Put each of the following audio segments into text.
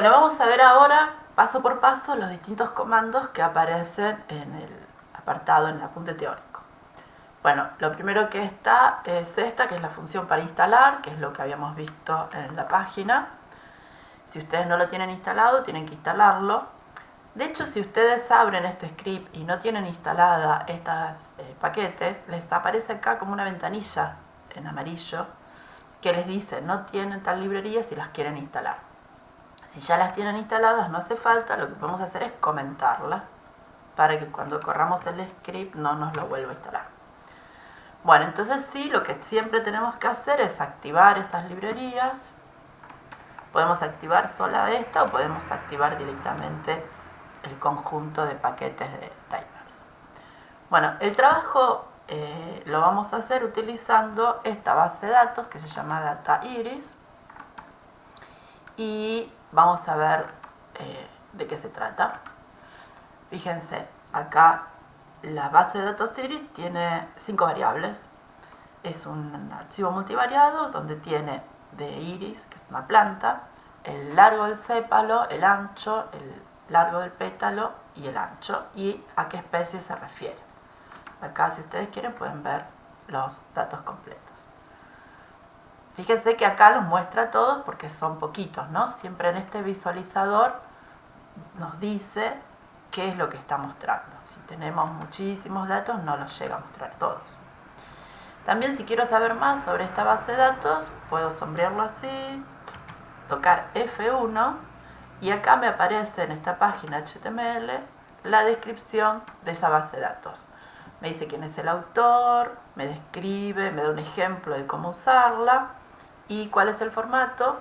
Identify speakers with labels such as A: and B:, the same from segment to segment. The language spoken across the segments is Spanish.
A: Bueno, vamos a ver ahora, paso por paso, los distintos comandos que aparecen en el apartado, en el apunte teórico. Bueno, lo primero que está es esta, que es la función para instalar, que es lo que habíamos visto en la página. Si ustedes no lo tienen instalado, tienen que instalarlo. De hecho, si ustedes abren este script y no tienen instalada estos paquetes, les aparece acá como una ventanilla en amarillo que les dice no tienen tal librería si las quieren instalar. Si ya las tienen instaladas no hace falta, lo que podemos hacer es comentarlas para que cuando corramos el script no nos lo vuelva a instalar. Bueno, entonces sí, lo que siempre tenemos que hacer es activar esas librerías. Podemos activar sola esta o podemos activar directamente el conjunto de paquetes de timers. Bueno, el trabajo lo vamos a hacer utilizando esta base de datos que se llama DataIris y vamos a ver de qué se trata. Fíjense, acá la base de datos Iris tiene 5 variables. Es un archivo multivariado donde tiene de iris, que es una planta, el largo del sépalo, el ancho, el largo del pétalo y el ancho, y a qué especie se refiere. Acá, si ustedes quieren, pueden ver los datos completos. Fíjense que acá los muestra todos porque son poquitos, ¿no? Siempre en este visualizador nos dice qué es lo que está mostrando. Si tenemos muchísimos datos, no los llega a mostrar todos. También, si quiero saber más sobre esta base de datos, puedo sombrearlo así, tocar F1 y acá me aparece en esta página HTML la descripción de esa base de datos. Me dice quién es el autor, me describe, me da un ejemplo de cómo usarla y cuál es el formato,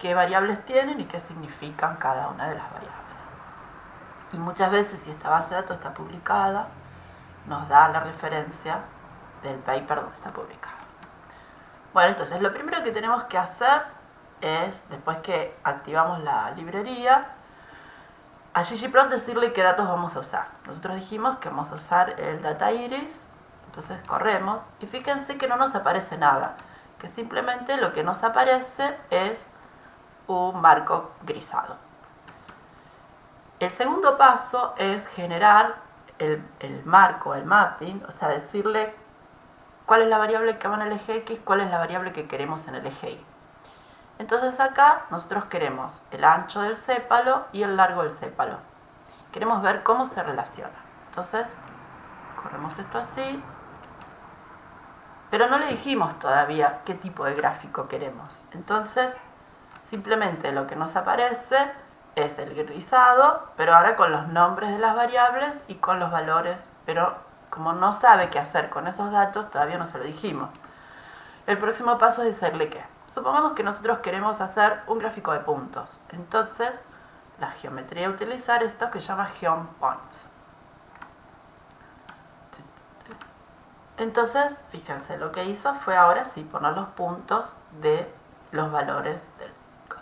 A: qué variables tienen y qué significan cada una de las variables. Y muchas veces, si esta base de datos está publicada, nos da la referencia del paper donde está publicado. Bueno, entonces lo primero que tenemos que hacer es, después que activamos la librería, a ggplot decirle qué datos vamos a usar. Nosotros dijimos que vamos a usar el DataIris, entonces corremos y fíjense que no nos aparece nada, que simplemente lo que nos aparece es un marco grisado. El segundo paso es generar el marco, el mapping, o sea, decirle cuál es la variable que va en el eje X, cuál es la variable que queremos en el eje Y. Entonces acá nosotros queremos el ancho del sépalo y el largo del sépalo. Queremos ver cómo se relaciona. Entonces, corremos esto así, pero no le dijimos todavía qué tipo de gráfico queremos. Entonces, simplemente lo que nos aparece es el grisado, pero ahora con los nombres de las variables y con los valores, pero como no sabe qué hacer con esos datos, todavía no se lo dijimos. El próximo paso es decirle qué. Supongamos que nosotros queremos hacer un gráfico de puntos. Entonces, la geometría a utilizar es esto que se llama GeoPoints. Entonces, fíjense, lo que hizo fue ahora sí poner los puntos de los valores del pico.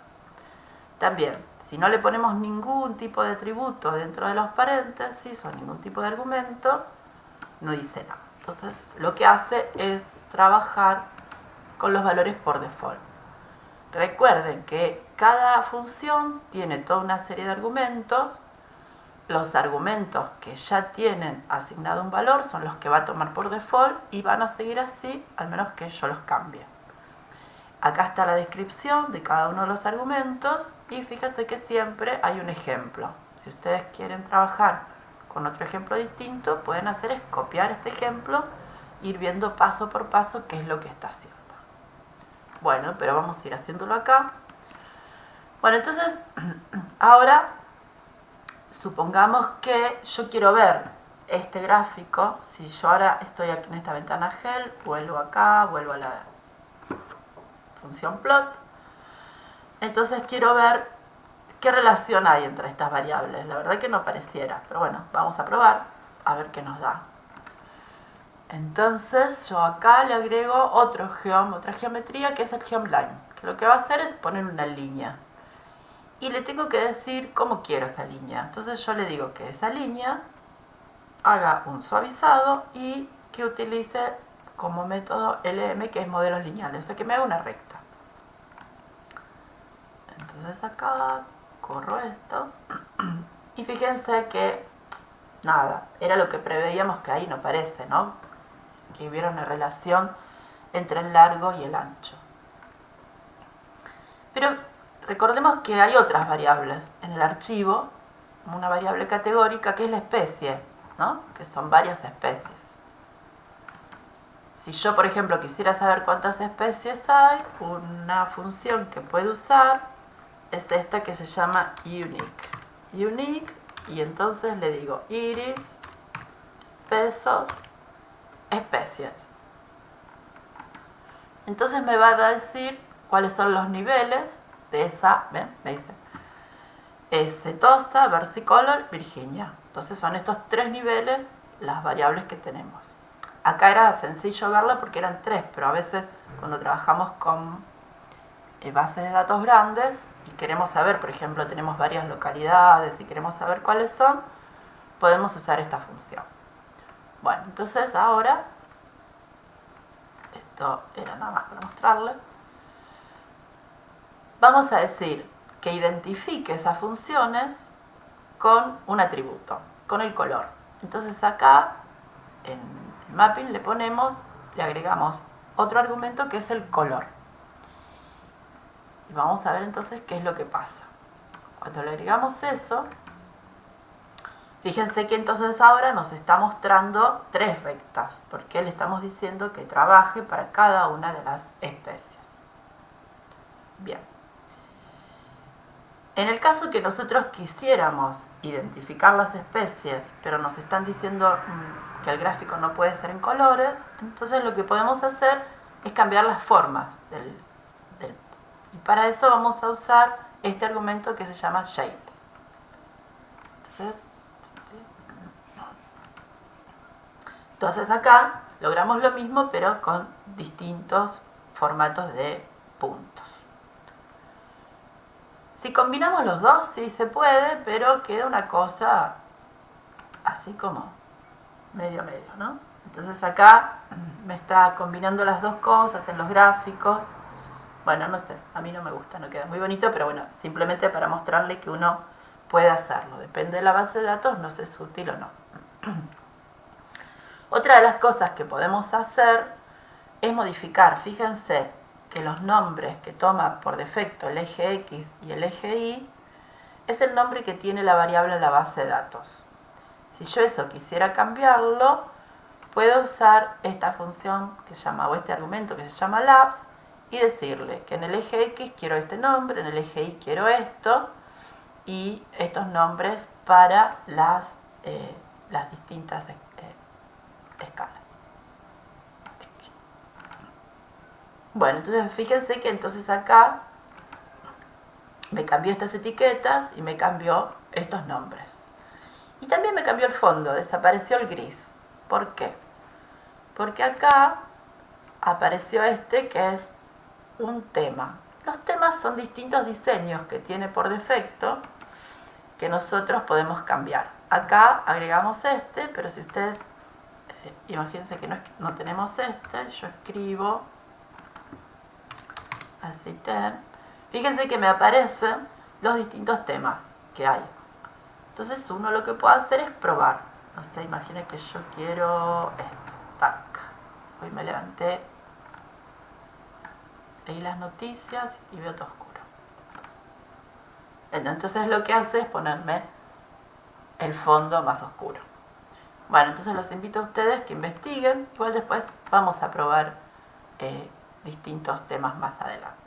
A: También, si no le ponemos ningún tipo de atributo dentro de los paréntesis o ningún tipo de argumento, no dice nada. Entonces, lo que hace es trabajar con los valores por default. Recuerden que cada función tiene toda una serie de argumentos. Los argumentos que ya tienen asignado un valor son los que va a tomar por default y van a seguir así, al menos que yo los cambie. Acá está la descripción de cada uno de los argumentos y fíjense que siempre hay un ejemplo. Si ustedes quieren trabajar con otro ejemplo distinto, pueden hacer es copiar este ejemplo, ir viendo paso por paso qué es lo que está haciendo. Bueno, pero vamos a ir haciéndolo acá. Bueno, entonces, ahora, supongamos que yo quiero ver este gráfico. Si yo ahora estoy aquí en esta ventana Help, vuelvo acá, vuelvo a la función plot. Entonces quiero ver qué relación hay entre estas variables. La verdad que no pareciera, pero bueno, vamos a probar a ver qué nos da. Entonces yo acá le agrego otra geometría que es el geoline, que lo que va a hacer es poner una línea. Y le tengo que decir cómo quiero esa línea. Entonces yo le digo que esa línea haga un suavizado y que utilice como método LM, que es modelos lineales, o sea que me haga una recta. Entonces acá corro esto. Y fíjense que, nada, era lo que preveíamos, que ahí no parece, ¿no? Que hubiera una relación entre el largo y el ancho. Pero recordemos que hay otras variables en el archivo, una variable categórica que es la especie, ¿no? Que son varias especies. Si yo, por ejemplo, quisiera saber cuántas especies hay, una función que puedo usar es esta que se llama unique. Unique, y entonces le digo iris, pesos, especies. Entonces me va a decir cuáles son los niveles de esa, ¿ven? Me dice Setosa, Versicolor, Virginia. Entonces son estos tres niveles las variables que tenemos. Acá era sencillo verla porque eran tres, pero a veces cuando trabajamos con bases de datos grandes y queremos saber, por ejemplo, tenemos varias localidades y queremos saber cuáles son, podemos usar esta función. Bueno, entonces ahora, esto era nada más para mostrarles, vamos a decir que identifique esas funciones con un atributo, con el color. Entonces acá en el mapping le agregamos otro argumento que es el color. Y vamos a ver entonces qué es lo que pasa. Cuando le agregamos eso, fíjense que entonces ahora nos está mostrando tres rectas, porque le estamos diciendo que trabaje para cada una de las especies. Bien. En el caso que nosotros quisiéramos identificar las especies, pero nos están diciendo que el gráfico no puede ser en colores, entonces lo que podemos hacer es cambiar las formas y para eso vamos a usar este argumento que se llama shape. Entonces acá logramos lo mismo, pero con distintos formatos de puntos. Si combinamos los dos, sí se puede, pero queda una cosa así como medio, ¿no? Entonces acá me está combinando las dos cosas en los gráficos. Bueno, no sé, a mí no me gusta, no queda muy bonito, pero bueno, simplemente para mostrarle que uno puede hacerlo. Depende de la base de datos, no sé si es útil o no. Otra de las cosas que podemos hacer es modificar, fíjense, que los nombres que toma por defecto el eje X y el eje Y es el nombre que tiene la variable en la base de datos. Si yo eso quisiera cambiarlo, puedo usar esta función que se llama, o este argumento que se llama labs, y decirle que en el eje X quiero este nombre, en el eje Y quiero esto, y estos nombres para las distintas escalas. Bueno, entonces fíjense que entonces acá me cambió estas etiquetas y me cambió estos nombres. Y también me cambió el fondo, desapareció el gris. ¿Por qué? Porque acá apareció este que es un tema. Los temas son distintos diseños que tiene por defecto que nosotros podemos cambiar. Acá agregamos este, pero si ustedes, imagínense que no tenemos este, yo escribo así, fíjense que me aparecen los distintos temas que hay. Entonces uno lo que puede hacer es probar. No sé, imaginen que yo quiero esto, tac. Hoy me levanté, leí las noticias y veo todo oscuro. Entonces lo que hace es ponerme el fondo más oscuro. Bueno, entonces los invito a ustedes que investiguen. Igual después vamos a probar distintos temas más adelante.